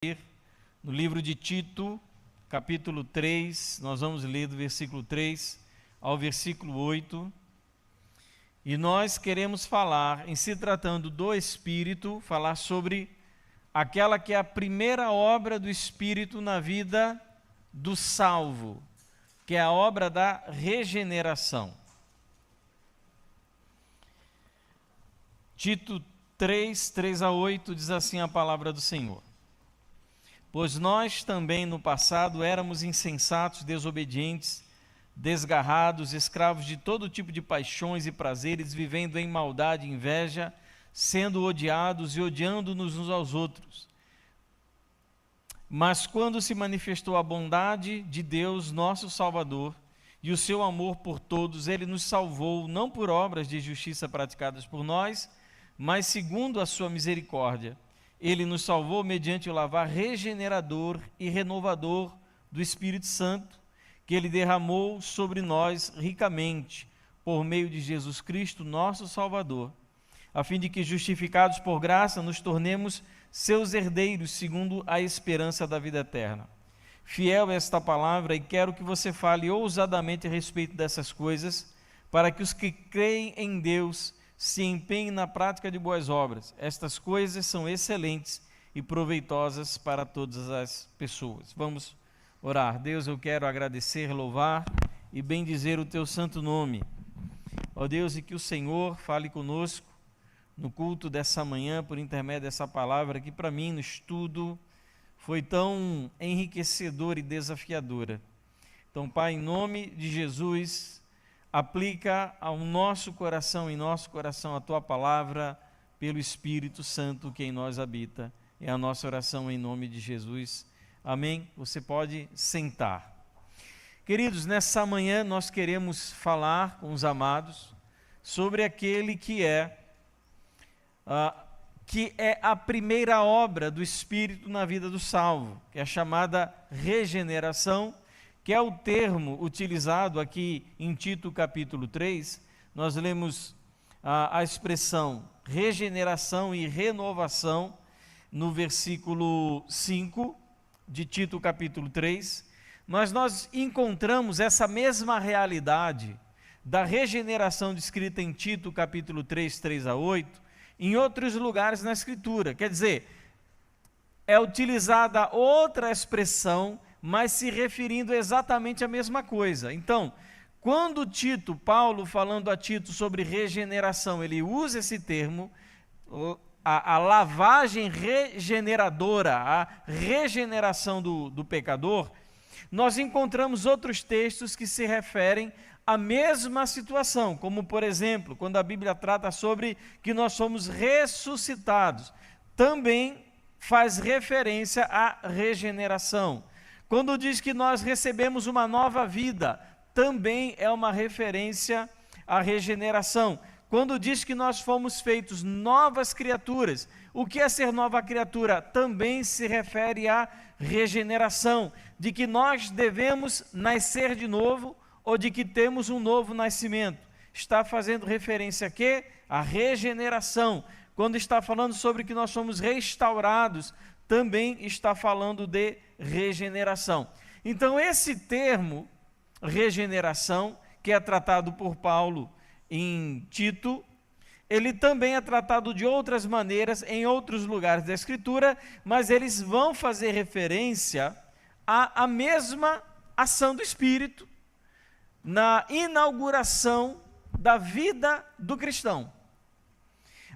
No livro de Tito, capítulo 3, nós vamos ler do versículo 3 ao versículo 8. E nós queremos falar, em se tratando do Espírito, falar sobre aquela que é a primeira obra do Espírito na vida do salvo, que é a obra da regeneração. Tito 3 a 8 diz assim a palavra do Senhor. Pois nós também no passado éramos insensatos, desobedientes, desgarrados, escravos de todo tipo de paixões e prazeres, vivendo em maldade e inveja, sendo odiados e odiando-nos uns aos outros. Mas quando se manifestou a bondade de Deus, nosso Salvador, e o seu amor por todos, Ele nos salvou, não por obras de justiça praticadas por nós, mas segundo a sua misericórdia. Ele nos salvou mediante o lavar regenerador e renovador do Espírito Santo, que Ele derramou sobre nós ricamente, por meio de Jesus Cristo, nosso Salvador, a fim de que, justificados por graça, nos tornemos seus herdeiros, segundo a esperança da vida eterna. Fiel é esta palavra, e quero que você fale ousadamente a respeito dessas coisas, para que os que creem em Deus se empenhem na prática de boas obras. Estas coisas são excelentes e proveitosas para todas as pessoas. Vamos orar. Deus, eu quero agradecer, louvar e bendizer o teu santo nome. Ó Deus, e que o Senhor fale conosco no culto dessa manhã, por intermédio dessa palavra, que para mim no estudo foi tão enriquecedora e desafiadora. Então, Pai, em nome de Jesus, aplica ao nosso coração, em nosso coração, a Tua palavra, pelo Espírito Santo que em nós habita. É a nossa oração em nome de Jesus. Amém? Você pode sentar. Queridos, nessa manhã nós queremos falar com os amados sobre aquele que é a primeira obra do Espírito na vida do salvo, que é a chamada regeneração, que é o termo utilizado aqui em Tito capítulo 3. Nós lemos a expressão regeneração e renovação no versículo 5 de Tito capítulo 3, mas nós encontramos essa mesma realidade da regeneração descrita em Tito capítulo 3 a 8, em outros lugares na Escritura. Quer dizer, é utilizada outra expressão, mas se referindo exatamente à mesma coisa. Então, quando Paulo falando a Tito sobre regeneração, ele usa esse termo, a lavagem regeneradora, a regeneração do pecador, nós encontramos outros textos que se referem à mesma situação, como por exemplo, quando a Bíblia trata sobre que nós somos ressuscitados, também faz referência à regeneração. Quando diz que nós recebemos uma nova vida, também é uma referência à regeneração. Quando diz que nós fomos feitos novas criaturas, o que é ser nova criatura? Também se refere à regeneração, de que nós devemos nascer de novo ou de que temos um novo nascimento. Está fazendo referência a quê? A regeneração. Quando está falando sobre que nós somos restaurados, também está falando de regeneração. Então, esse termo, regeneração, que é tratado por Paulo em Tito, ele também é tratado de outras maneiras em outros lugares da Escritura, mas eles vão fazer referência à mesma ação do Espírito na inauguração da vida do cristão.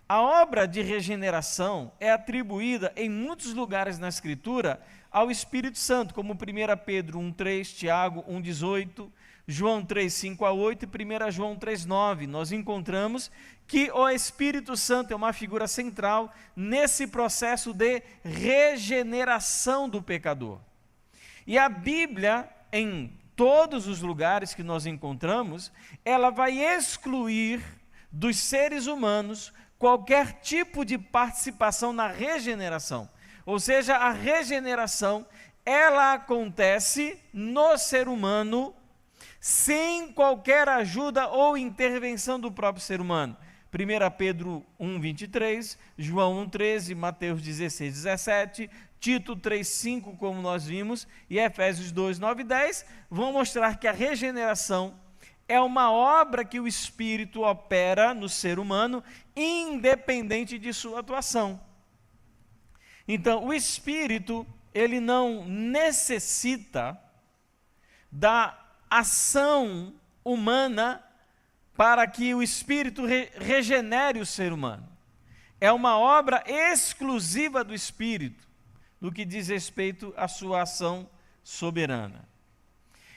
A obra de regeneração é atribuída em muitos lugares na Escritura ao Espírito Santo, como 1 Pedro 1,3, Tiago 1,18, João 3,5 a 8 e 1 João 3,9. Nós encontramos que o Espírito Santo é uma figura central nesse processo de regeneração do pecador. E a Bíblia, em todos os lugares que nós encontramos, ela vai excluir dos seres humanos qualquer tipo de participação na regeneração. Ou seja, a regeneração, ela acontece no ser humano sem qualquer ajuda ou intervenção do próprio ser humano. 1 Pedro 1,23, João 1,13, Mateus 16, 17, Tito 3,5, como nós vimos, e Efésios 2, 9 e 10, vão mostrar que a regeneração é uma obra que o Espírito opera no ser humano, independente de sua atuação. Então, o Espírito, ele não necessita da ação humana para que o Espírito regenere o ser humano. É uma obra exclusiva do Espírito, no que diz respeito à sua ação soberana.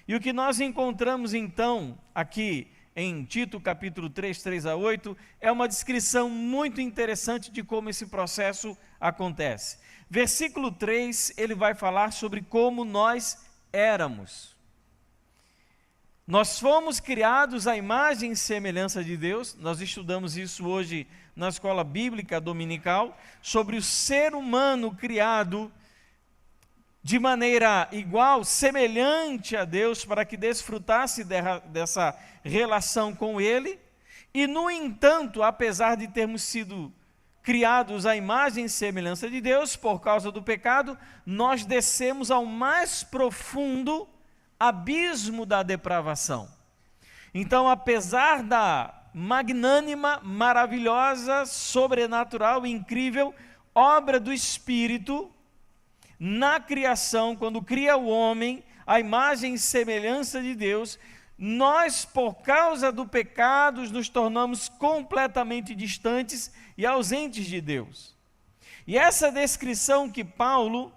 E o que nós encontramos então aqui em Tito capítulo 3, 3 a 8, é uma descrição muito interessante de como esse processo acontece. Versículo 3, ele vai falar sobre como nós éramos. Nós fomos criados à imagem e semelhança de Deus. Nós estudamos isso hoje na escola bíblica dominical, sobre o ser humano criado de maneira igual, semelhante a Deus, para que desfrutasse dessa relação com Ele. E, no entanto, apesar de termos sido criados à imagem e semelhança de Deus, por causa do pecado, nós descemos ao mais profundo abismo da depravação. Então, apesar da magnânima, maravilhosa, sobrenatural e incrível obra do Espírito na criação, quando cria o homem, a imagem e semelhança de Deus, nós, por causa do pecado, nos tornamos completamente distantes e ausentes de Deus. E essa descrição que Paulo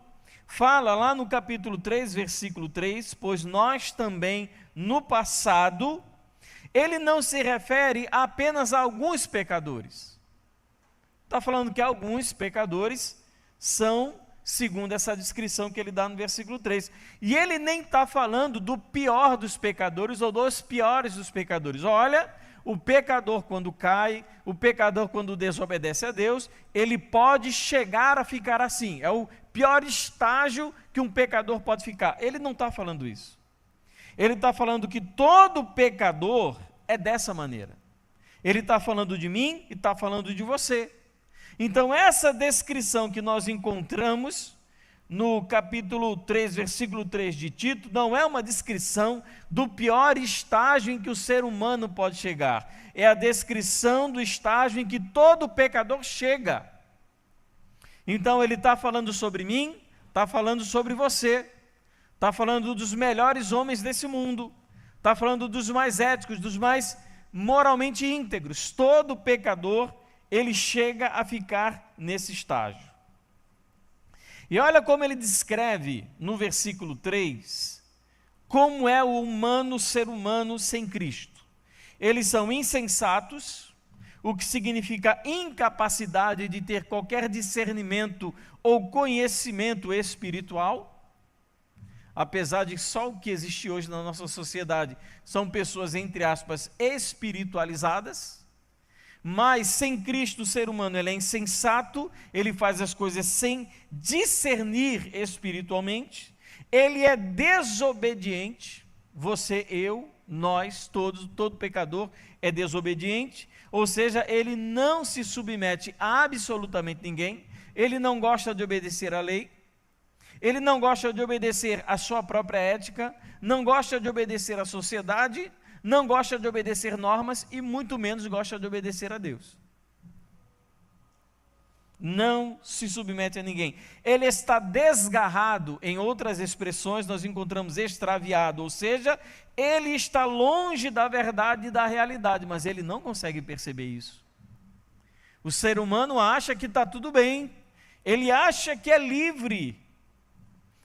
fala lá no capítulo 3, versículo 3, pois nós também, no passado, ele não se refere apenas a alguns pecadores. Está falando que alguns pecadores são, segundo essa descrição que ele dá no versículo 3. E ele nem está falando do pior dos pecadores ou dos piores dos pecadores. Olha, o pecador quando cai, o pecador quando desobedece a Deus, ele pode chegar a ficar assim. É o pior estágio que um pecador pode ficar. Ele não está falando isso. Ele está falando que todo pecador é dessa maneira. Ele está falando de mim e está falando de você. Então, essa descrição que nós encontramos no capítulo 3, versículo 3 de Tito, não é uma descrição do pior estágio em que o ser humano pode chegar. É a descrição do estágio em que todo pecador chega. Então, ele está falando sobre mim, está falando sobre você, está falando dos melhores homens desse mundo, está falando dos mais éticos, dos mais moralmente íntegros. Todo pecador, ele chega a ficar nesse estágio. E olha como ele descreve no versículo 3, como é o ser humano sem Cristo. Eles são insensatos, o que significa incapacidade de ter qualquer discernimento ou conhecimento espiritual, apesar de só o que existe hoje na nossa sociedade são pessoas, entre aspas, espiritualizadas. Mas sem Cristo o ser humano ele é insensato, ele faz as coisas sem discernir espiritualmente, ele é desobediente, você, eu, nós, todos, todo pecador é desobediente, ou seja, ele não se submete a absolutamente ninguém, ele não gosta de obedecer à lei, ele não gosta de obedecer à sua própria ética, não gosta de obedecer à sociedade, não gosta de obedecer normas e muito menos gosta de obedecer a Deus. Não se submete a ninguém. Ele está desgarrado, em outras expressões nós encontramos extraviado, ou seja, ele está longe da verdade e da realidade, mas ele não consegue perceber isso. O ser humano acha que está tudo bem, ele acha que é livre,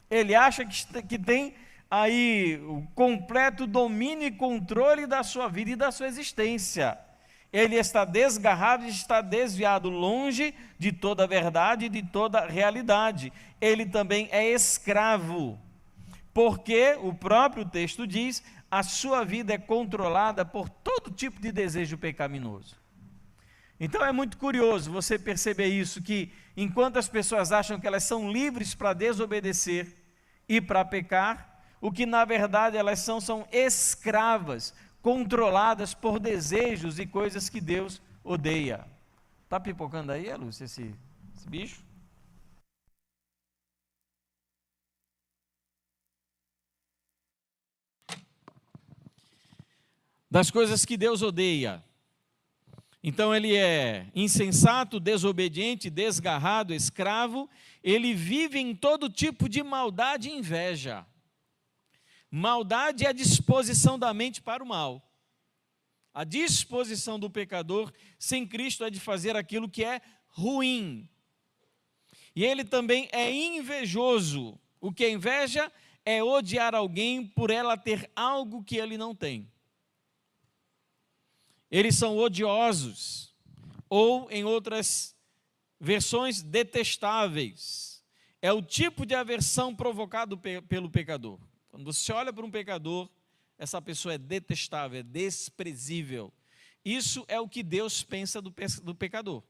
ele acha que tem aí o completo domínio e controle da sua vida e da sua existência. Ele está desgarrado, está desviado, longe de toda a verdade e de toda a realidade. Ele também é escravo, porque o próprio texto diz, a sua vida é controlada por todo tipo de desejo pecaminoso. Então é muito curioso você perceber isso, que enquanto as pessoas acham que elas são livres para desobedecer e para pecar, o que na verdade elas são escravas, controladas por desejos e coisas que Deus odeia. Está pipocando aí, Lúcia, esse bicho? das coisas que Deus odeia. Então ele é insensato, desobediente, desgarrado, escravo, ele vive em todo tipo de maldade e inveja. Maldade é a disposição da mente para o mal. A disposição do pecador sem Cristo é de fazer aquilo que é ruim. E ele também é invejoso. O que é inveja é odiar alguém por ela ter algo que ele não tem. Eles são odiosos, ou em outras versões, detestáveis. É o tipo de aversão provocado pelo pecador. Quando você olha para um pecador, essa pessoa é detestável, é desprezível. Isso é o que Deus pensa do pecador.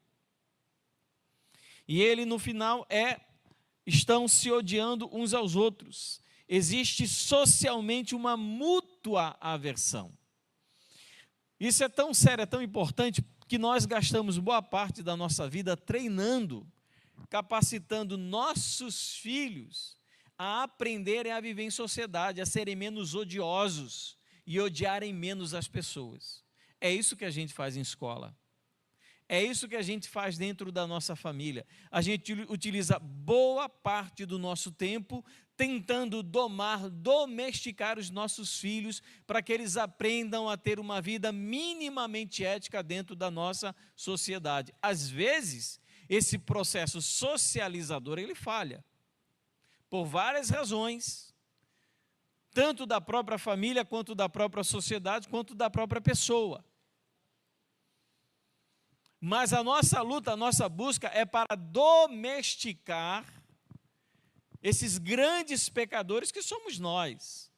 E ele, no final, estão se odiando uns aos outros. Existe socialmente uma mútua aversão. Isso é tão sério, é tão importante, que nós gastamos boa parte da nossa vida treinando, capacitando nossos filhos a aprenderem a viver em sociedade, a serem menos odiosos e odiarem menos as pessoas. É isso que a gente faz em escola. É isso que a gente faz dentro da nossa família. A gente utiliza boa parte do nosso tempo tentando domesticar os nossos filhos para que eles aprendam a ter uma vida minimamente ética dentro da nossa sociedade. Às vezes, esse processo socializador, ele falha, por várias razões, tanto da própria família, quanto da própria sociedade, quanto da própria pessoa. Mas a nossa luta, a nossa busca é para domesticar esses grandes pecadores que somos nós.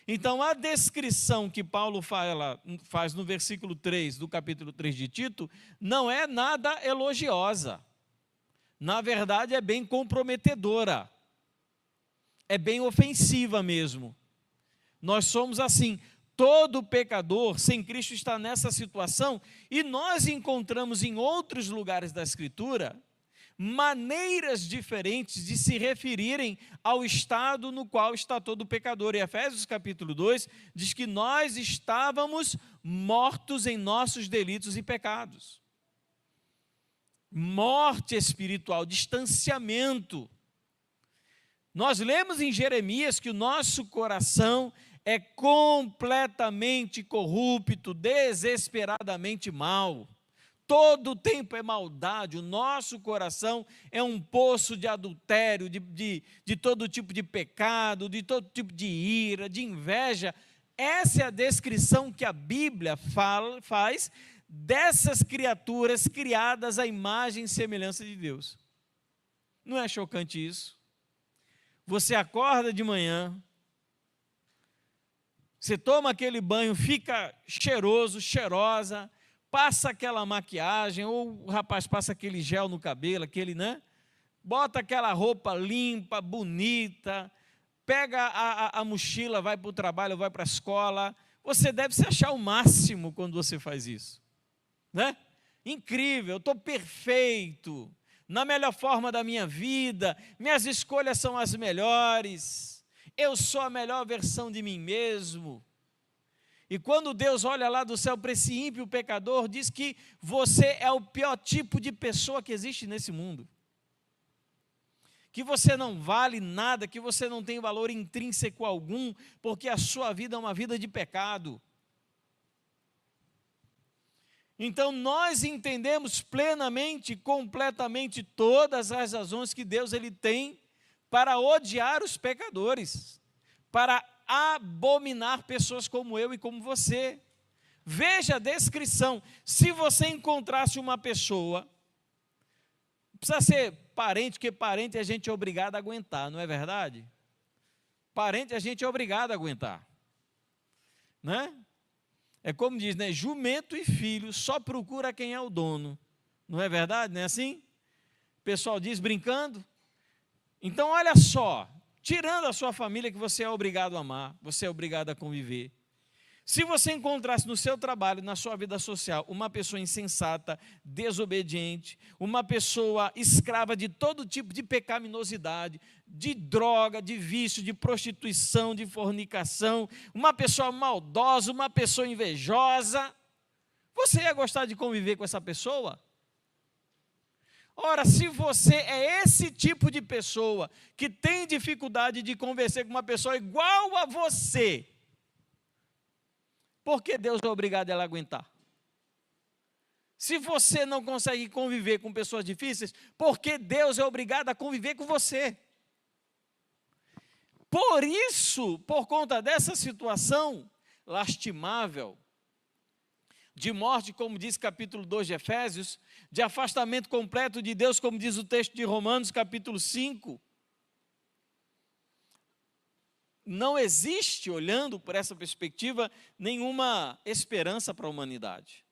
Então, a descrição que Paulo faz no versículo 3 do capítulo 3 de Tito, não é nada elogiosa. Na verdade, é bem comprometedora. É bem ofensiva mesmo. Nós somos assim. Todo pecador sem Cristo está nessa situação, e nós encontramos em outros lugares da Escritura maneiras diferentes de se referirem ao estado no qual está todo pecador. E Efésios capítulo 2 diz que nós estávamos mortos em nossos delitos e pecados. Morte espiritual, distanciamento. Nós lemos em Jeremias que o nosso coração é completamente corrupto, desesperadamente mau. Todo o tempo é maldade, o nosso coração é um poço de adultério, de todo tipo de pecado, de todo tipo de ira, de inveja. Essa é a descrição que a Bíblia faz dessas criaturas criadas à imagem e semelhança de Deus. Não é chocante isso? Você acorda de manhã, você toma aquele banho, fica cheiroso, cheirosa, passa aquela maquiagem, ou o rapaz passa aquele gel no cabelo, bota aquela roupa limpa, bonita, pega a mochila, vai para o trabalho, vai para a escola. Você deve se achar o máximo quando você faz isso, né? Incrível, estou perfeito, na melhor forma da minha vida, minhas escolhas são as melhores, eu sou a melhor versão de mim mesmo. E quando Deus olha lá do céu para esse ímpio pecador, diz que você é o pior tipo de pessoa que existe nesse mundo. Que você não vale nada, que você não tem valor intrínseco algum, porque a sua vida é uma vida de pecado. Então nós entendemos plenamente, completamente todas as razões que Deus ele tem para odiar os pecadores, para abominar pessoas como eu e como você. Veja a descrição. Se você encontrasse uma pessoa, não precisa ser parente, porque parente a gente é obrigado a aguentar, não é verdade? Parente a gente é obrigado a aguentar, né? É como diz, né? Jumento e filho só procura quem é o dono, não é verdade? Não é assim? O pessoal diz brincando. Então olha só, tirando a sua família que você é obrigado a amar, você é obrigado a conviver, Se você encontrasse no seu trabalho, na sua vida social, uma pessoa insensata, desobediente, uma pessoa escrava de todo tipo de pecaminosidade, de droga, de vício, de prostituição, de fornicação, uma pessoa maldosa, uma pessoa invejosa, você ia gostar de conviver com essa pessoa? Ora, se você é esse tipo de pessoa que tem dificuldade de conversar com uma pessoa igual a você, por que Deus é obrigado a ela aguentar? Se você não consegue conviver com pessoas difíceis, por que Deus é obrigado a conviver com você? Por isso, por conta dessa situação lastimável, de morte, como diz capítulo 2 de Efésios, de afastamento completo de Deus, como diz o texto de Romanos, capítulo 5, não existe, olhando por essa perspectiva, nenhuma esperança para a humanidade.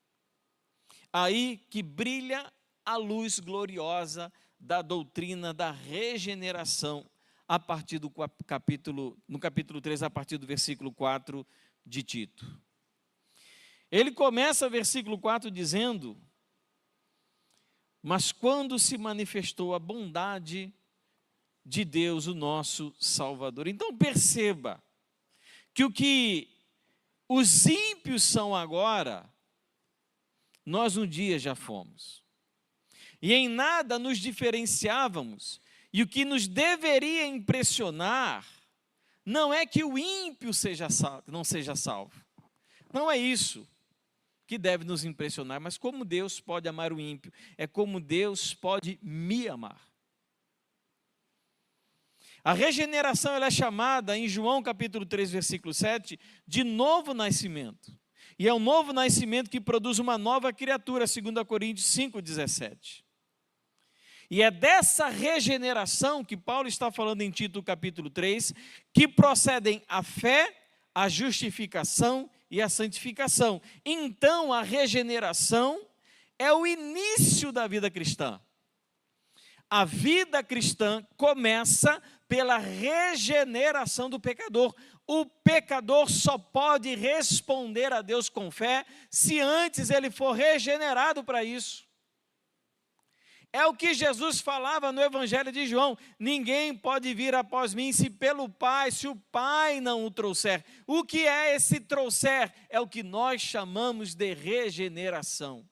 Aí que brilha a luz gloriosa da doutrina da regeneração, a partir do no capítulo 3, a partir do versículo 4 de Tito. Ele começa o versículo 4 dizendo: mas quando se manifestou a bondade de Deus, o nosso Salvador. Então perceba que o que os ímpios são agora, nós um dia já fomos. E em nada nos diferenciávamos, e o que nos deveria impressionar não é que o ímpio não seja salvo. Não é isso que deve nos impressionar, mas como Deus pode amar o ímpio, é como Deus pode me amar. A regeneração ela é chamada, em João capítulo 3, versículo 7, de novo nascimento. E é o novo nascimento que produz uma nova criatura, 2 Coríntios 5, 17. E é dessa regeneração que Paulo está falando em Tito capítulo 3, que procedem a fé, a justificação e a santificação. Então, a regeneração é o início da vida cristã. A vida cristã começa pela regeneração do pecador. O pecador só pode responder a Deus com fé se antes ele for regenerado para isso. É o que Jesus falava no Evangelho de João: ninguém pode vir após mim se o Pai não o trouxer. O que é esse trouxer? É o que nós chamamos de regeneração.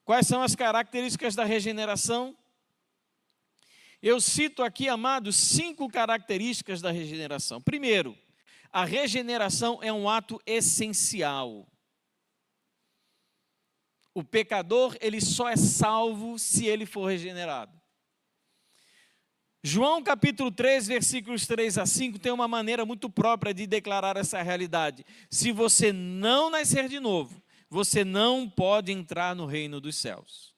Quais são as características da regeneração? Eu cito aqui, amados, 5 características da regeneração. Primeiro, a regeneração é um ato essencial. O pecador, ele só é salvo se ele for regenerado. João capítulo 3, versículos 3 a 5, tem uma maneira muito própria de declarar essa realidade. Se você não nascer de novo, você não pode entrar no reino dos céus.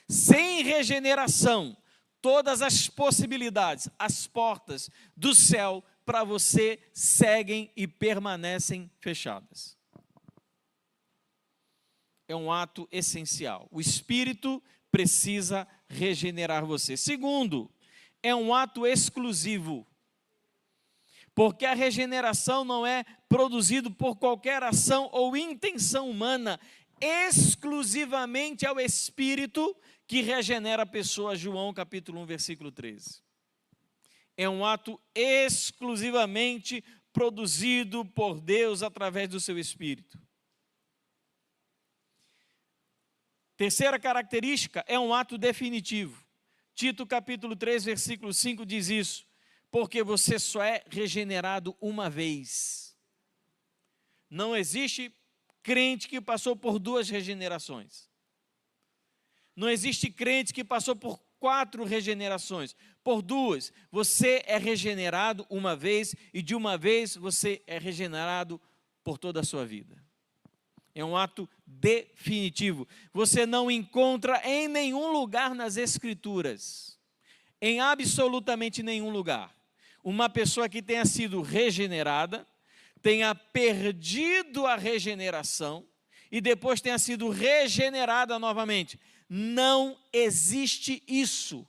Sem regeneração, todas as possibilidades, as portas do céu para você seguem e permanecem fechadas. É um ato essencial. O Espírito precisa regenerar você. Segundo, é um ato exclusivo. Porque a regeneração não é produzido por qualquer ação ou intenção humana, exclusivamente é o Espírito que regenera a pessoa, João capítulo 1, versículo 13. É um ato exclusivamente produzido por Deus através do seu Espírito. Terceira característica, é um ato definitivo. Tito capítulo 3, versículo 5 diz isso: porque você só é regenerado uma vez. Não existe crente que passou por 2 regenerações. Não existe crente que passou por 4 regenerações. Por 2, você é regenerado uma vez, e de uma vez você é regenerado por toda a sua vida. É um ato definitivo. Você não encontra em nenhum lugar nas Escrituras, em absolutamente nenhum lugar, uma pessoa que tenha sido regenerada, tenha perdido a regeneração e depois tenha sido regenerada novamente. Não existe isso.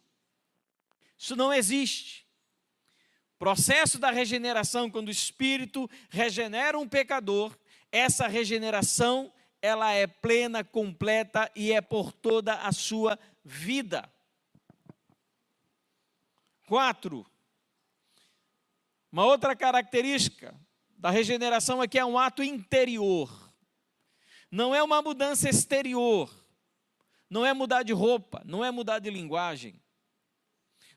Isso não existe. O Processo da regeneração, quando o Espírito regenera um pecador, essa regeneração, ela é plena, completa e é por toda a sua vida. 4. Uma outra característica da regeneração é que é um ato interior. Não é uma mudança exterior. Não é mudar de roupa, não é mudar de linguagem.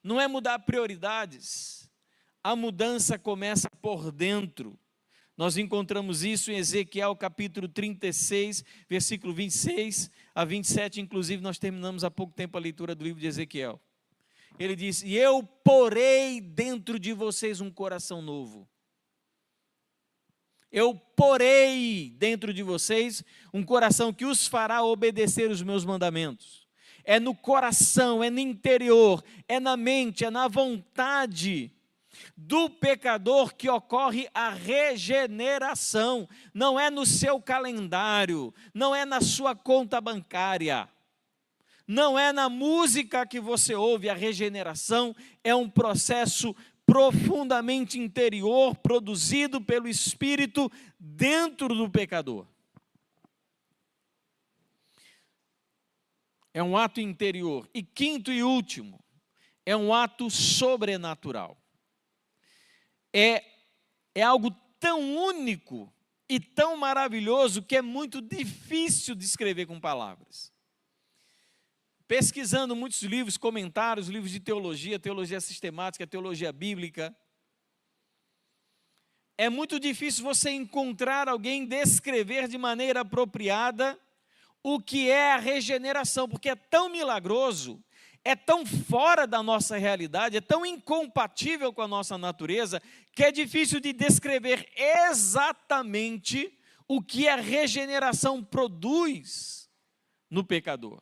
Não é mudar prioridades. A mudança começa por dentro. Nós encontramos isso em Ezequiel capítulo 36, versículo 26 a 27. Inclusive, nós terminamos há pouco tempo a leitura do livro de Ezequiel. Ele diz: e eu porei dentro de vocês um coração novo. Eu porei dentro de vocês um coração que os fará obedecer os meus mandamentos. É no coração, é no interior, é na mente, é na vontade do pecador que ocorre a regeneração. Não é no seu calendário, não é na sua conta bancária, não é na música que você ouve. A regeneração é um processo profundamente interior, produzido pelo Espírito dentro do pecador. É um ato interior. E quinto e último, é um ato sobrenatural. É algo tão único e tão maravilhoso que é muito difícil de escrever com palavras. Pesquisando muitos livros, comentários, livros de teologia, teologia sistemática, teologia bíblica, é muito difícil você encontrar alguém descrever de maneira apropriada o que é a regeneração, porque é tão milagroso, é tão fora da nossa realidade, é tão incompatível com a nossa natureza, que é difícil de descrever exatamente o que a regeneração produz no pecador.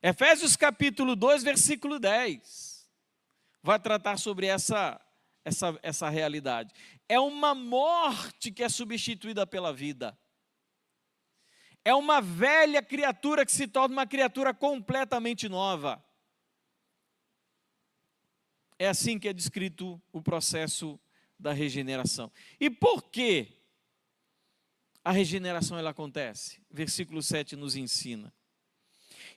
Efésios capítulo 2, versículo 10, vai tratar sobre essa realidade. É uma morte que é substituída pela vida. É uma velha criatura que se torna uma criatura completamente nova. É assim que é descrito o processo da regeneração. E por que a regeneração ela acontece? Versículo 7 nos ensina.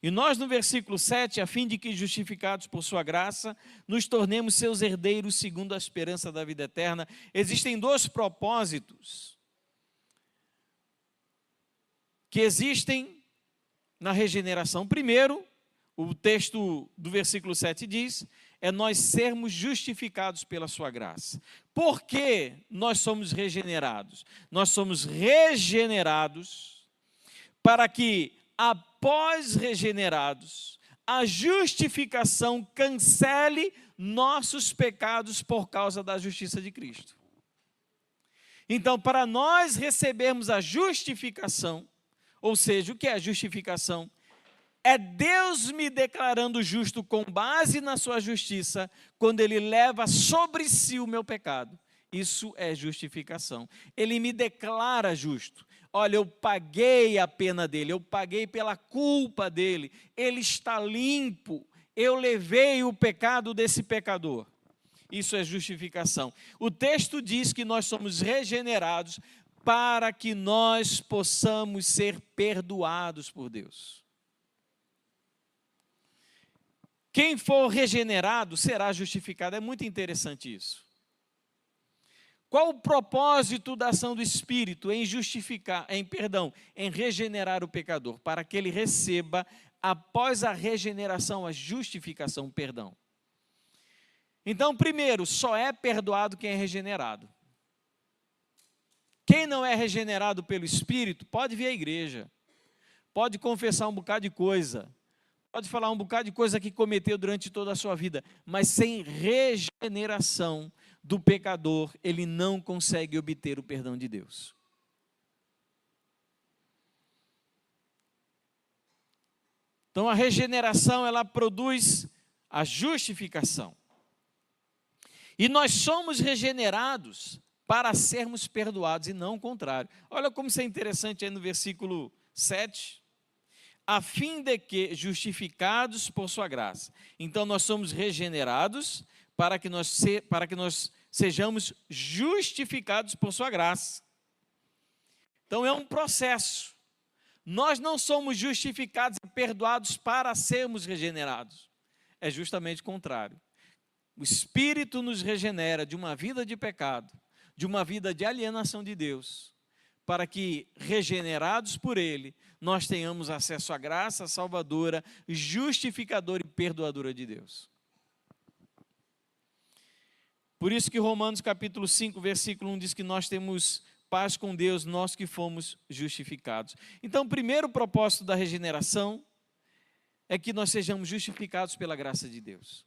E nós, no versículo 7, a fim de que, justificados por sua graça, nos tornemos seus herdeiros segundo a esperança da vida eterna. Existem dois propósitos que existem na regeneração. Primeiro, o texto do versículo 7 diz, é nós sermos justificados pela sua graça. Por que nós somos regenerados? Nós somos regenerados para que, após regenerados, a justificação cancele nossos pecados por causa da justiça de Cristo. Então, para nós recebermos a justificação, ou seja, o que é a justificação? É Deus me declarando justo com base na sua justiça, quando Ele leva sobre si o meu pecado. Isso é justificação. Ele me declara justo. Olha, eu paguei a pena dele, eu paguei pela culpa dele, ele está limpo, eu levei o pecado desse pecador. Isso é justificação. O texto diz que nós somos regenerados para que nós possamos ser perdoados por Deus. Quem for regenerado será justificado. É muito interessante isso. Qual o propósito da ação do Espírito em em regenerar o pecador? Para que ele receba, após a regeneração, a justificação, perdão. Então, primeiro, só é perdoado quem é regenerado. Quem não é regenerado pelo Espírito, pode vir à igreja, pode confessar um bocado de coisa, pode falar um bocado de coisa que cometeu durante toda a sua vida, mas sem regeneração do pecador, ele não consegue obter o perdão de Deus. Então a regeneração, ela produz a justificação. E nós somos regenerados para sermos perdoados e não o contrário. Olha como isso é interessante aí no versículo 7. A fim de que, justificados por sua graça. Então nós somos regenerados para que nós sejamos justificados por sua graça. Então é um processo. Nós não somos justificados e perdoados para sermos regenerados. É justamente o contrário. O Espírito nos regenera de uma vida de pecado, de uma vida de alienação de Deus, para que, regenerados por Ele, nós tenhamos acesso à graça salvadora, justificadora e perdoadora de Deus. Por isso que Romanos capítulo 5, versículo 1 diz que nós temos paz com Deus, nós que fomos justificados. Então, o primeiro propósito da regeneração é que nós sejamos justificados pela graça de Deus,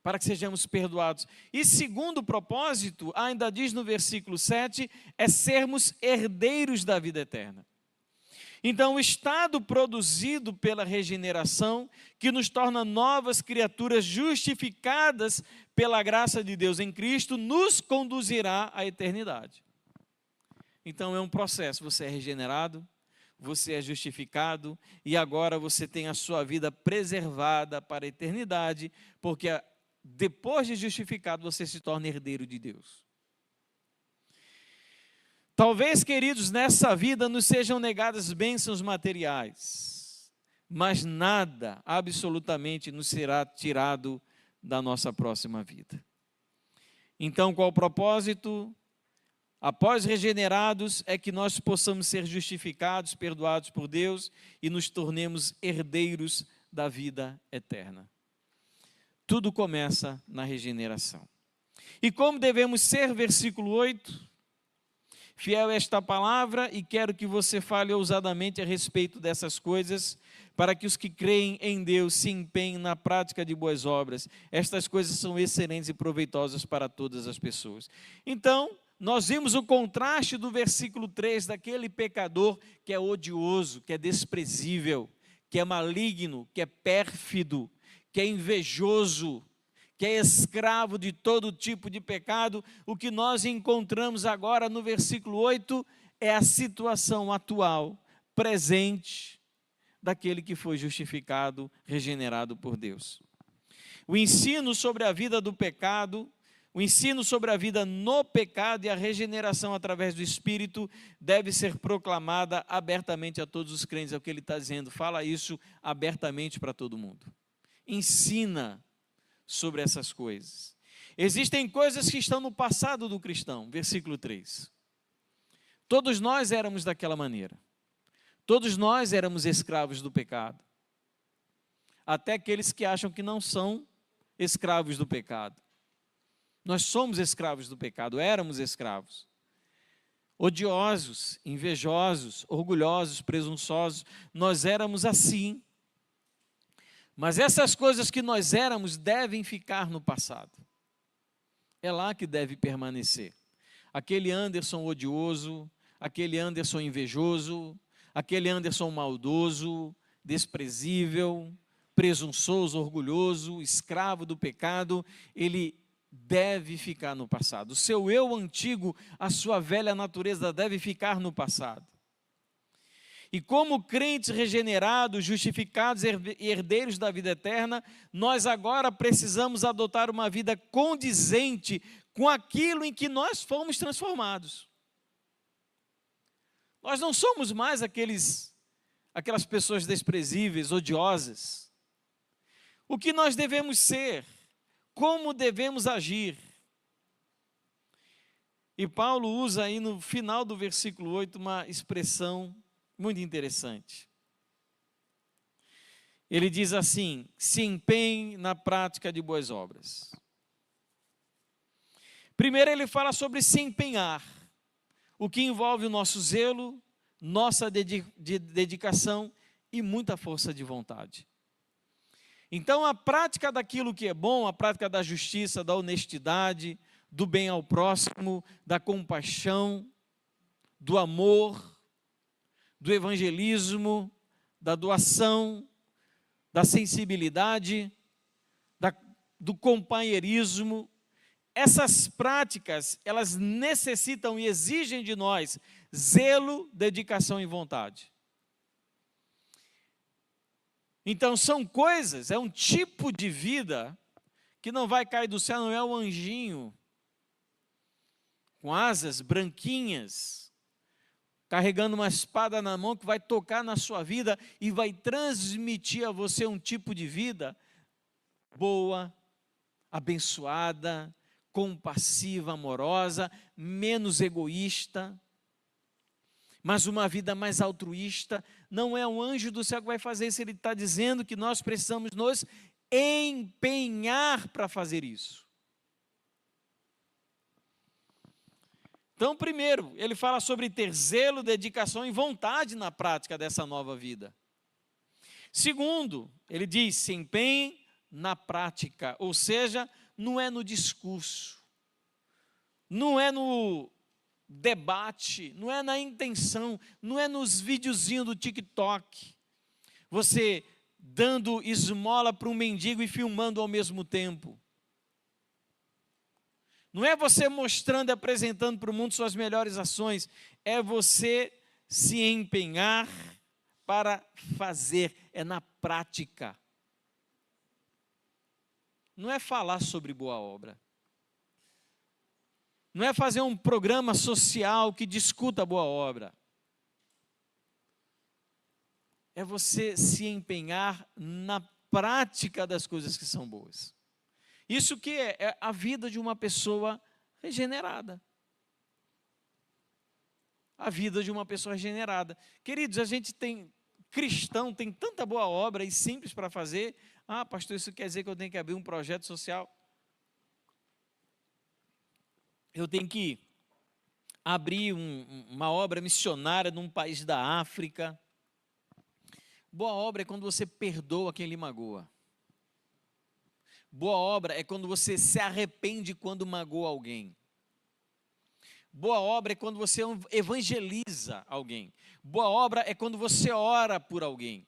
para que sejamos perdoados. E segundo propósito, ainda diz no versículo 7, é sermos herdeiros da vida eterna. Então, o estado produzido pela regeneração, que nos torna novas criaturas justificadas pela graça de Deus em Cristo, nos conduzirá à eternidade. Então, é um processo. Você é regenerado, você é justificado, e agora você tem a sua vida preservada para a eternidade, porque depois de justificado, você se torna herdeiro de Deus. Talvez, queridos, nessa vida nos sejam negadas bênçãos materiais, mas nada, absolutamente, nos será tirado da nossa próxima vida. Então, qual o propósito? Após regenerados, é que nós possamos ser justificados, perdoados por Deus e nos tornemos herdeiros da vida eterna. Tudo começa na regeneração. E como devemos ser? Versículo 8. Fiel é esta palavra e quero que você fale ousadamente a respeito dessas coisas, para que os que creem em Deus se empenhem na prática de boas obras. Estas coisas são excelentes e proveitosas para todas as pessoas. Então, nós vimos o contraste do versículo 3, daquele pecador que é odioso, que é desprezível, que é maligno, que é pérfido, que é invejoso, que é escravo de todo tipo de pecado. O que nós encontramos agora no versículo 8 é a situação atual, presente, daquele que foi justificado, regenerado por Deus. O ensino sobre a vida do pecado, o ensino sobre a vida no pecado e a regeneração através do Espírito deve ser proclamada abertamente a todos os crentes. É o que ele está dizendo, fala isso abertamente para todo mundo. Ensina sobre essas coisas. Existem coisas que estão no passado do cristão, versículo 3. Todos nós éramos daquela maneira. Todos nós éramos escravos do pecado. Até aqueles que acham que não são escravos do pecado. Nós somos escravos do pecado, éramos escravos. Odiosos, invejosos, orgulhosos, presunçosos, nós éramos assim. Mas essas coisas que nós éramos devem ficar no passado. É lá que deve permanecer. Aquele Anderson odioso, aquele Anderson invejoso, aquele Anderson maldoso, desprezível, presunçoso, orgulhoso, escravo do pecado, ele deve ficar no passado. O seu eu antigo, a sua velha natureza deve ficar no passado. E como crentes regenerados, justificados e herdeiros da vida eterna, nós agora precisamos adotar uma vida condizente com aquilo em que nós fomos transformados. Nós não somos mais aquelas pessoas desprezíveis, odiosas. O que nós devemos ser? Como devemos agir? E Paulo usa aí no final do versículo 8 uma expressão muito interessante. Ele diz assim: se empenhe na prática de boas obras. Primeiro ele fala sobre se empenhar, o que envolve o nosso zelo, nossa dedicação e muita força de vontade. Então a prática daquilo que é bom, a prática da justiça, da honestidade, do bem ao próximo, da compaixão, do amor, do evangelismo, da doação, da sensibilidade, do companheirismo. Essas práticas, elas necessitam e exigem de nós zelo, dedicação e vontade. Então são coisas, é um tipo de vida que não vai cair do céu, não é o anjinho com asas branquinhas, carregando uma espada na mão que vai tocar na sua vida e vai transmitir a você um tipo de vida boa, abençoada, compassiva, amorosa, menos egoísta, mas uma vida mais altruísta. Não é um anjo do céu que vai fazer isso, ele está dizendo que nós precisamos nos empenhar para fazer isso. Então, primeiro, ele fala sobre ter zelo, dedicação e vontade na prática dessa nova vida. Segundo, ele diz, se empenhe na prática, ou seja, não é no discurso, não é no debate, não é na intenção, não é nos videozinhos do TikTok, você dando esmola para um mendigo e filmando ao mesmo tempo. Não é você mostrando e apresentando para o mundo suas melhores ações, é você se empenhar para fazer, é na prática. Não é falar sobre boa obra. Não é fazer um programa social que discuta a boa obra. É você se empenhar na prática das coisas que são boas. Isso que é a vida de uma pessoa regenerada. A vida de uma pessoa regenerada. Queridos, a gente tem, cristão, tem tanta boa obra e simples para fazer. Ah, pastor, isso quer dizer que eu tenho que abrir um projeto social? Eu tenho que abrir uma obra missionária num país da África. Boa obra é quando você perdoa quem lhe magoa. Boa obra é quando você se arrepende quando magoa alguém. Boa obra é quando você evangeliza alguém. Boa obra é quando você ora por alguém.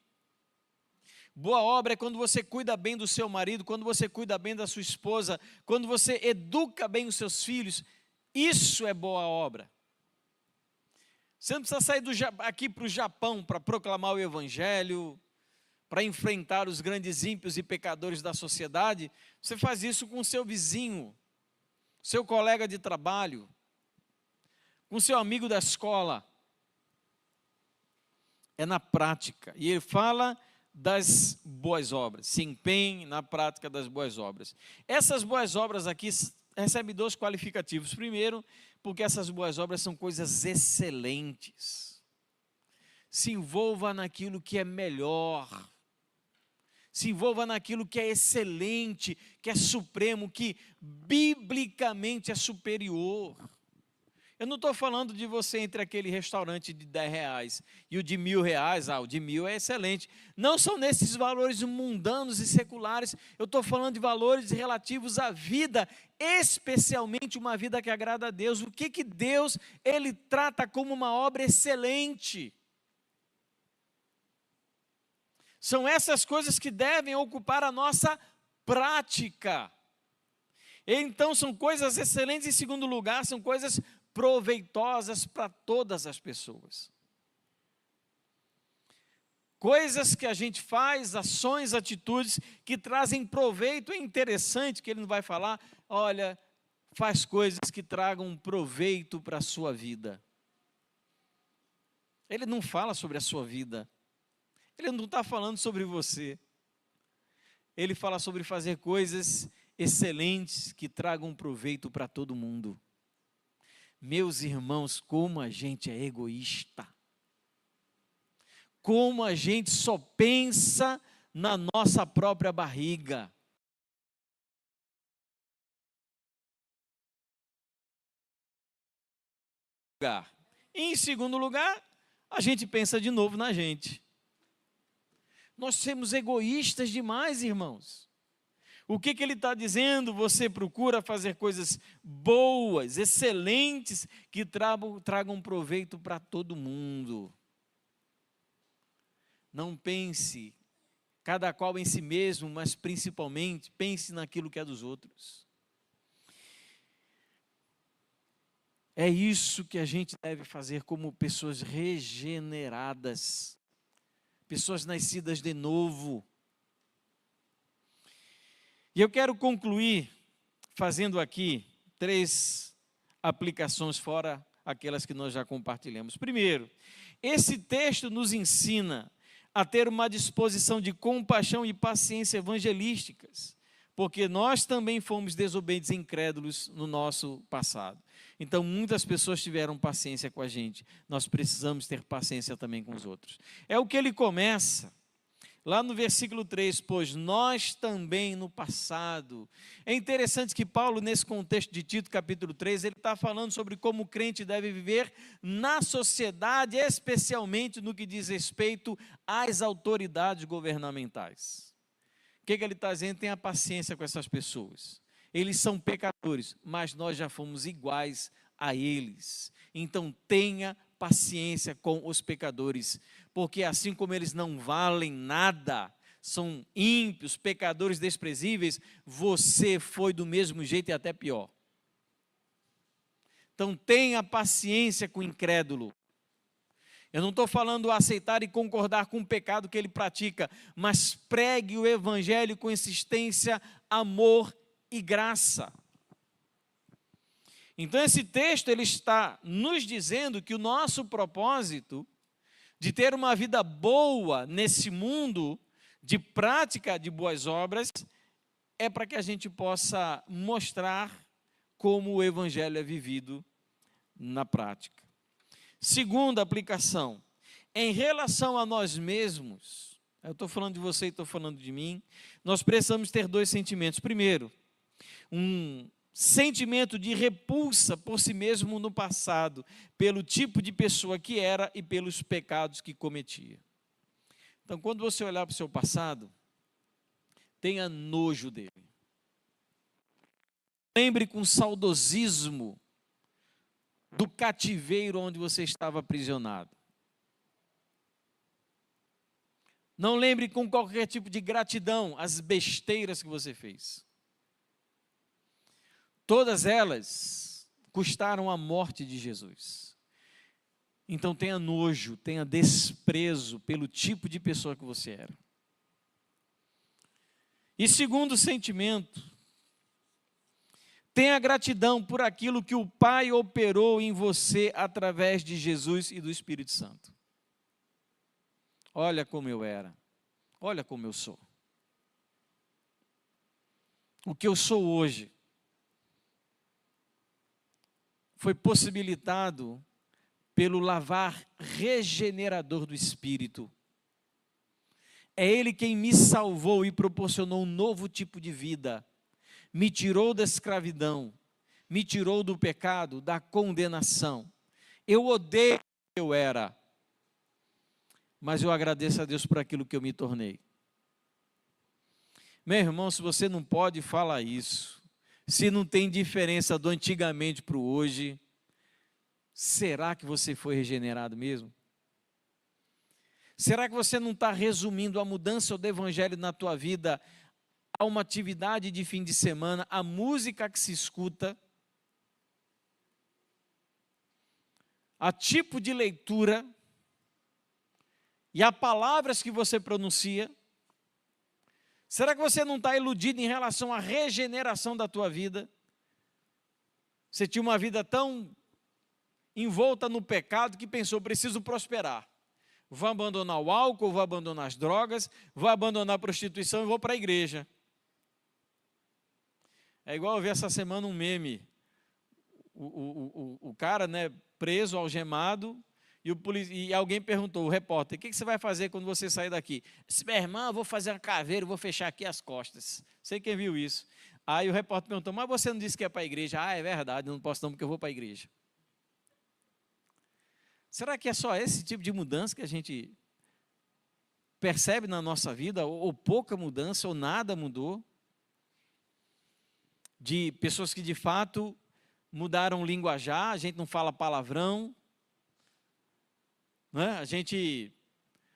Boa obra é quando você cuida bem do seu marido, quando você cuida bem da sua esposa, quando você educa bem os seus filhos. Isso é boa obra. Você não precisa sair aqui para o Japão para proclamar o evangelho, para enfrentar os grandes ímpios e pecadores da sociedade. Você faz isso com o seu vizinho, seu colega de trabalho, com seu amigo da escola. É na prática. E ele fala das boas obras. Se empenhe na prática das boas obras. Essas boas obras aqui recebem 2 qualificativos. Primeiro, porque essas boas obras são coisas excelentes. Se envolva naquilo que é melhor. Se envolva naquilo que é excelente, que é supremo, que biblicamente é superior. Eu não estou falando de você entre aquele restaurante de R$10 e o de R$1.000. O de 1.000 é excelente. Não são nesses valores mundanos e seculares. Eu estou falando de valores relativos à vida, especialmente uma vida que agrada a Deus. O que Deus, Ele trata como uma obra excelente? São essas coisas que devem ocupar a nossa prática. Então, são coisas excelentes. Em segundo lugar, são coisas proveitosas para todas as pessoas. Coisas que a gente faz, ações, atitudes que trazem proveito. É interessante que ele não vai falar, olha, faz coisas que tragam proveito para a sua vida. Ele não fala sobre a sua vida. Ele não está falando sobre você. Ele fala sobre fazer coisas excelentes que tragam proveito para todo mundo. Meus irmãos, como a gente é egoísta. Como a gente só pensa na nossa própria barriga. Em segundo lugar, a gente pensa de novo na gente. Nós somos egoístas demais, irmãos. O que ele está dizendo? Você procura fazer coisas boas, excelentes, que tragam proveito para todo mundo. Não pense, cada qual em si mesmo, mas principalmente pense naquilo que é dos outros. É isso que a gente deve fazer como pessoas regeneradas, pessoas nascidas de novo. E eu quero concluir fazendo aqui 3 aplicações fora aquelas que nós já compartilhamos. Primeiro, esse texto nos ensina a ter uma disposição de compaixão e paciência evangelísticas, porque nós também fomos desobedientes e incrédulos no nosso passado. Então, muitas pessoas tiveram paciência com a gente. Nós precisamos ter paciência também com os outros. É o que ele começa lá no versículo 3, pois nós também no passado. É interessante que Paulo, nesse contexto de Tito, capítulo 3, ele está falando sobre como o crente deve viver na sociedade, especialmente no que diz respeito às autoridades governamentais. O que ele está dizendo? Tenha paciência com essas pessoas. Eles são pecadores, mas nós já fomos iguais a eles. Então tenha paciência com os pecadores, porque assim como eles não valem nada, são ímpios, pecadores desprezíveis, você foi do mesmo jeito e até pior. Então tenha paciência com o incrédulo. Eu não estou falando aceitar e concordar com o pecado que ele pratica, mas pregue o evangelho com insistência, amor e graça. Então esse texto ele está nos dizendo que o nosso propósito de ter uma vida boa nesse mundo de prática de boas obras é para que a gente possa mostrar como o evangelho é vivido na prática. Segunda aplicação, em relação a nós mesmos, eu estou falando de você e estou falando de mim, nós precisamos ter 2 sentimentos. Primeiro, um sentimento de repulsa por si mesmo no passado, pelo tipo de pessoa que era e pelos pecados que cometia. Então, quando você olhar para o seu passado, tenha nojo dele. Lembre com saudosismo do cativeiro onde você estava aprisionado. Não lembre com qualquer tipo de gratidão as besteiras que você fez. Todas elas custaram a morte de Jesus. Então tenha nojo, tenha desprezo pelo tipo de pessoa que você era. E segundo sentimento, tenha gratidão por aquilo que o Pai operou em você através de Jesus e do Espírito Santo. Olha como eu era, olha como eu sou. O que eu sou hoje foi possibilitado pelo lavar regenerador do Espírito. É Ele quem me salvou e proporcionou um novo tipo de vida. Me tirou da escravidão, me tirou do pecado, da condenação. Eu odeio o que eu era, mas eu agradeço a Deus por aquilo que eu me tornei. Meu irmão, se você não pode falar isso, se não tem diferença do antigamente para o hoje, será que você foi regenerado mesmo? Será que você não está resumindo a mudança do evangelho na tua vida a uma atividade de fim de semana, a música que se escuta, a tipo de leitura e a palavras que você pronuncia? Será que você não está iludido em relação à regeneração da tua vida? Você tinha uma vida tão envolta no pecado que pensou, preciso prosperar. Vou abandonar o álcool, vou abandonar as drogas, vou abandonar a prostituição e vou para a igreja. É igual eu vi essa semana um meme, o cara, né, preso, algemado, e alguém perguntou, o repórter, o que você vai fazer quando você sair daqui? Disse, meu irmão, eu vou fazer uma caveira, vou fechar aqui as costas. Sei quem viu isso. Aí o repórter perguntou, mas você não disse que é para a igreja? Ah, é verdade, não posso não porque eu vou para a igreja. Será que é só esse tipo de mudança que a gente percebe na nossa vida, ou pouca mudança, ou nada mudou? De pessoas que de fato mudaram o linguajar, a gente não fala palavrão, né? A gente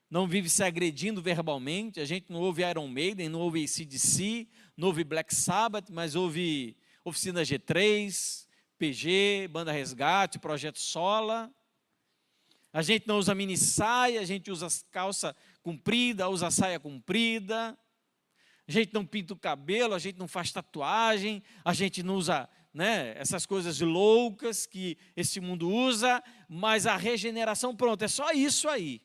não vive se agredindo verbalmente, a gente não ouve Iron Maiden, não ouve AC/DC, não ouve Black Sabbath, mas ouve Oficina G3, PG, Banda Resgate, Projeto Sola. A gente não usa mini saia, a gente usa calça comprida, usa saia comprida. A gente não pinta o cabelo, a gente não faz tatuagem, a gente não usa, né, essas coisas loucas que esse mundo usa, mas a regeneração, pronto, é só isso aí.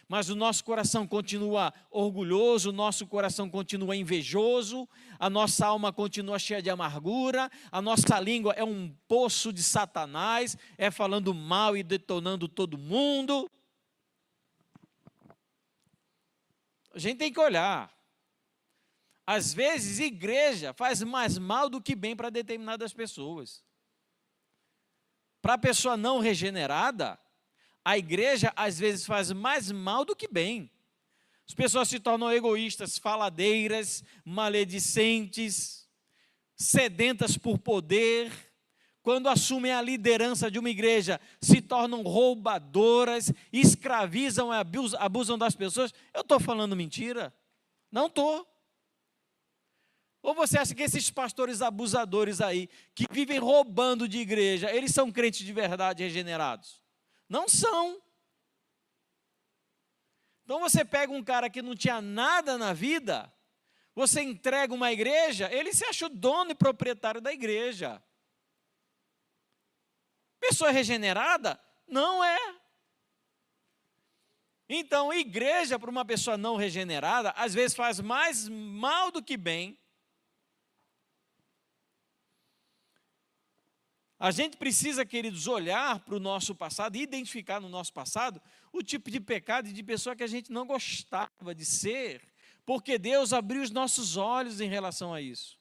Mas o nosso coração continua orgulhoso, o nosso coração continua invejoso, a nossa alma continua cheia de amargura, a nossa língua é um poço de Satanás, é falando mal e detonando todo mundo. A gente tem que olhar. Às vezes, igreja faz mais mal do que bem para determinadas pessoas. Para a pessoa não regenerada, a igreja às vezes faz mais mal do que bem. As pessoas se tornam egoístas, faladeiras, maledicentes, sedentas por poder. Quando assumem a liderança de uma igreja, se tornam roubadoras, escravizam e abusam das pessoas. Eu estou falando mentira? Não estou. Ou você acha que esses pastores abusadores aí, que vivem roubando de igreja, eles são crentes de verdade regenerados? Não são. Então você pega um cara que não tinha nada na vida, você entrega uma igreja, ele se acha o dono e proprietário da igreja. Pessoa regenerada? Não é. Então, igreja para uma pessoa não regenerada, às vezes faz mais mal do que bem. A gente precisa, queridos, olhar para o nosso passado e identificar no nosso passado o tipo de pecado e de pessoa que a gente não gostava de ser, porque Deus abriu os nossos olhos em relação a isso.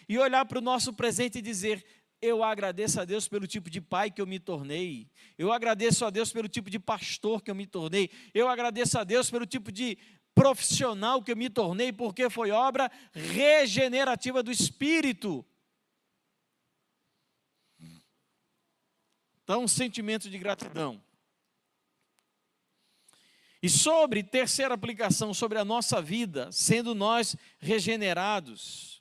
E olhar para o nosso presente e dizer: eu agradeço a Deus pelo tipo de pai que eu me tornei, eu agradeço a Deus pelo tipo de pastor que eu me tornei, eu agradeço a Deus pelo tipo de profissional que eu me tornei, porque foi obra regenerativa do Espírito. Então, um sentimento de gratidão. E sobre, terceira aplicação, sobre a nossa vida, sendo nós regenerados.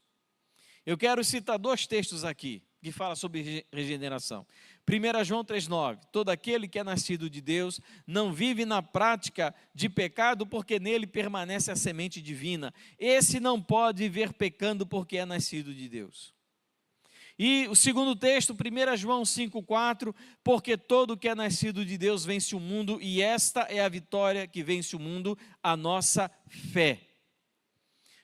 Eu quero citar 2 textos aqui, que falam sobre regeneração. 1 João 3,9, todo aquele que é nascido de Deus não vive na prática de pecado, porque nele permanece a semente divina. Esse não pode viver pecando, porque é nascido de Deus. E o segundo texto, 1 João 5,4, porque todo que é nascido de Deus vence o mundo, e esta é a vitória que vence o mundo, a nossa fé.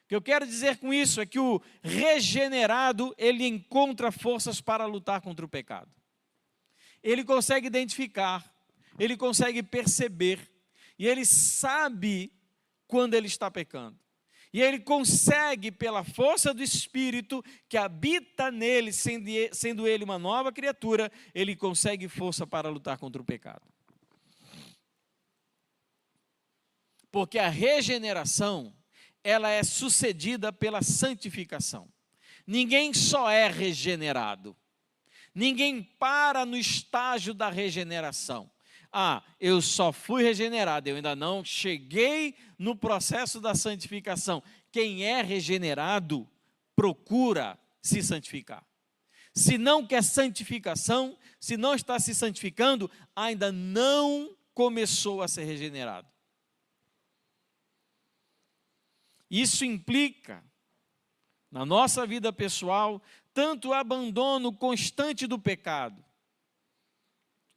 O que eu quero dizer com isso é que o regenerado, ele encontra forças para lutar contra o pecado. Ele consegue identificar, ele consegue perceber, e ele sabe quando ele está pecando. E ele consegue, pela força do Espírito que habita nele, sendo ele uma nova criatura, ele consegue força para lutar contra o pecado. Porque a regeneração, ela é sucedida pela santificação. Ninguém só é regenerado. Ninguém para no estágio da regeneração. Ah, eu só fui regenerado, eu ainda não cheguei no processo da santificação. Quem é regenerado, procura se santificar. Se não quer santificação, se não está se santificando, ainda não começou a ser regenerado. Isso implica, na nossa vida pessoal, tanto o abandono constante do pecado,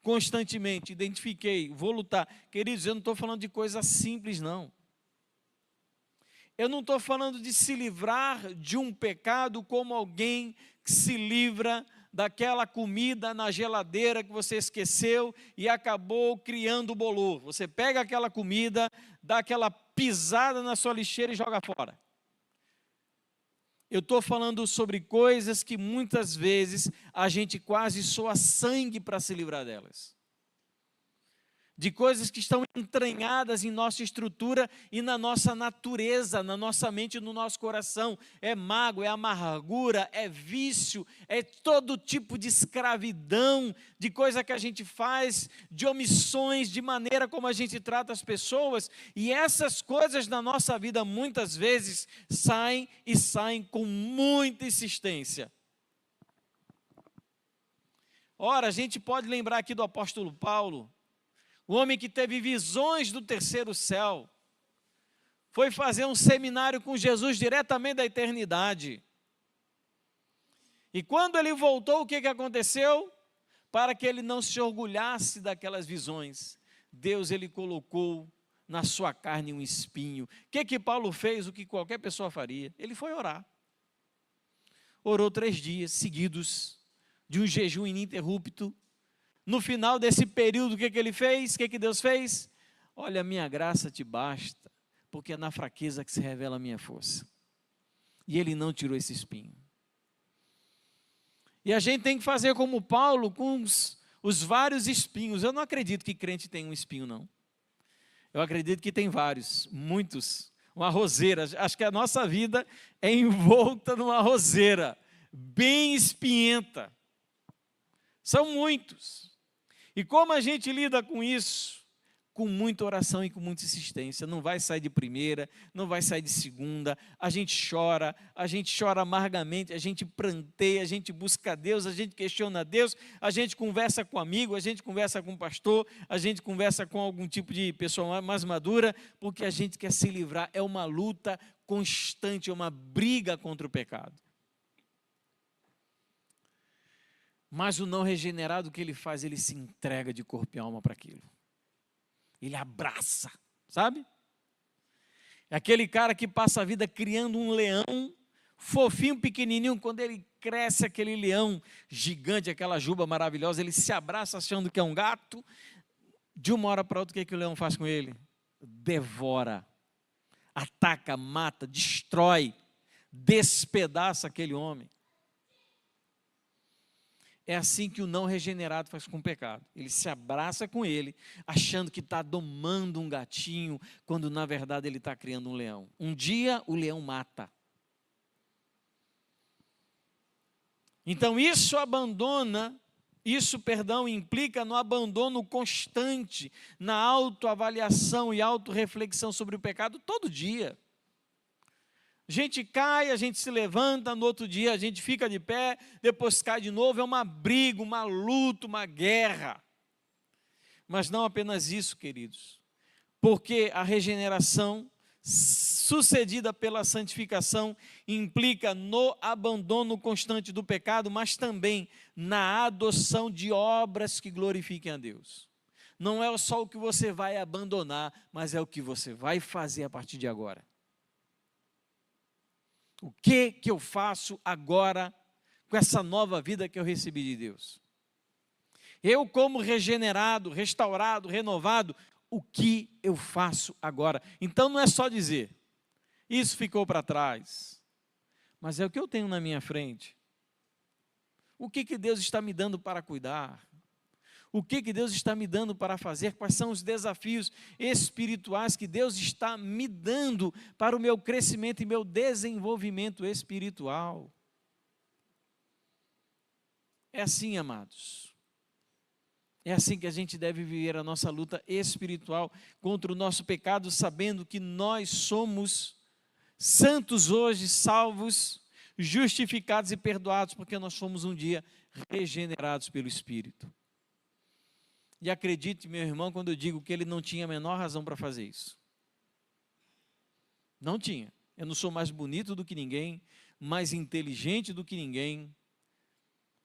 constantemente, identifiquei, vou lutar. Queridos, eu não estou falando de coisa simples, não. Eu não estou falando de se livrar de um pecado como alguém que se livra daquela comida na geladeira que você esqueceu e acabou criando bolor. Você pega aquela comida, dá aquela pisada na sua lixeira e joga fora. Eu estou falando sobre coisas que muitas vezes a gente quase soa sangue para se livrar delas. De coisas que estão entranhadas em nossa estrutura e na nossa natureza, na nossa mente e no nosso coração. É mágoa, é amargura, é vício, é todo tipo de escravidão, de coisa que a gente faz, de omissões, de maneira como a gente trata as pessoas. E essas coisas na nossa vida muitas vezes saem e saem com muita insistência. Ora, a gente pode lembrar aqui do apóstolo Paulo, o homem que teve visões do terceiro céu, foi fazer um seminário com Jesus diretamente da eternidade. E quando ele voltou, o que aconteceu? Para que ele não se orgulhasse daquelas visões, Deus ele colocou na sua carne um espinho. O que Paulo fez? O que qualquer pessoa faria? Ele foi orar. Orou 3 dias seguidos, de um jejum ininterrupto. No final desse período, o que ele fez? O que Deus fez? Olha, a minha graça te basta, porque é na fraqueza que se revela a minha força. E ele não tirou esse espinho. E a gente tem que fazer como Paulo, com os vários espinhos. Eu não acredito que crente tem um espinho, não. Eu acredito que tem vários, muitos. Uma roseira. Acho que a nossa vida é envolta numa roseira, bem espinhenta. São muitos. E como a gente lida com isso? Com muita oração e com muita insistência. Não vai sair de primeira, não vai sair de segunda. A gente chora amargamente, a gente pranteia, a gente busca Deus, a gente questiona Deus, a gente conversa com amigo, a gente conversa com pastor, a gente conversa com algum tipo de pessoa mais madura, porque a gente quer se livrar. É uma luta constante, é uma briga contra o pecado. Mas o não regenerado, o que ele faz? Ele se entrega de corpo e alma para aquilo. Ele abraça, sabe? É aquele cara que passa a vida criando um leão, fofinho, pequenininho, quando ele cresce aquele leão gigante, aquela juba maravilhosa, ele se abraça achando que é um gato. De uma hora para outra, o que o leão faz com ele? Devora, ataca, mata, destrói, despedaça aquele homem. É assim que o não regenerado faz com o pecado. Ele se abraça com ele, achando que está domando um gatinho, quando na verdade ele está criando um leão. Um dia o leão mata. Então isso implica no abandono constante, na autoavaliação e autorreflexão sobre o pecado todo dia. A gente cai, a gente se levanta, no outro dia a gente fica de pé, depois cai de novo, é uma briga, uma luta, uma guerra. Mas não apenas isso, queridos, porque a regeneração, sucedida pela santificação, implica no abandono constante do pecado, mas também na adoção de obras que glorifiquem a Deus. Não é só o que você vai abandonar, mas é o que você vai fazer a partir de agora. O que eu faço agora com essa nova vida que eu recebi de Deus? Eu, como regenerado, restaurado, renovado, o que eu faço agora? Então não é só dizer, isso ficou para trás, mas é o que eu tenho na minha frente. O que Deus está me dando para cuidar? O que Deus está me dando para fazer? Quais são os desafios espirituais que Deus está me dando para o meu crescimento e meu desenvolvimento espiritual? É assim, amados. É assim que a gente deve viver a nossa luta espiritual contra o nosso pecado, sabendo que nós somos santos hoje, salvos, justificados e perdoados, porque nós fomos um dia regenerados pelo Espírito. E acredite, meu irmão, quando eu digo que ele não tinha a menor razão para fazer isso. Não tinha. Eu não sou mais bonito do que ninguém, mais inteligente do que ninguém,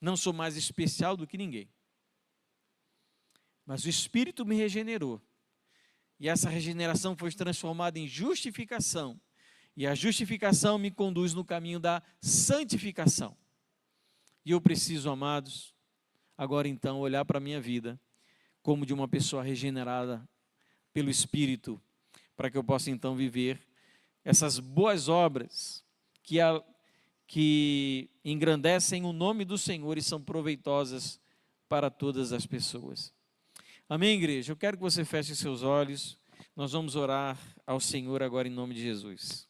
não sou mais especial do que ninguém. Mas o Espírito me regenerou. E essa regeneração foi transformada em justificação. E a justificação me conduz no caminho da santificação. E eu preciso, amados, agora então olhar para a minha vida como de uma pessoa regenerada pelo Espírito, para que eu possa então viver essas boas obras que engrandecem o nome do Senhor e são proveitosas para todas as pessoas. Amém, igreja? Eu quero que você feche seus olhos, nós vamos orar ao Senhor agora em nome de Jesus.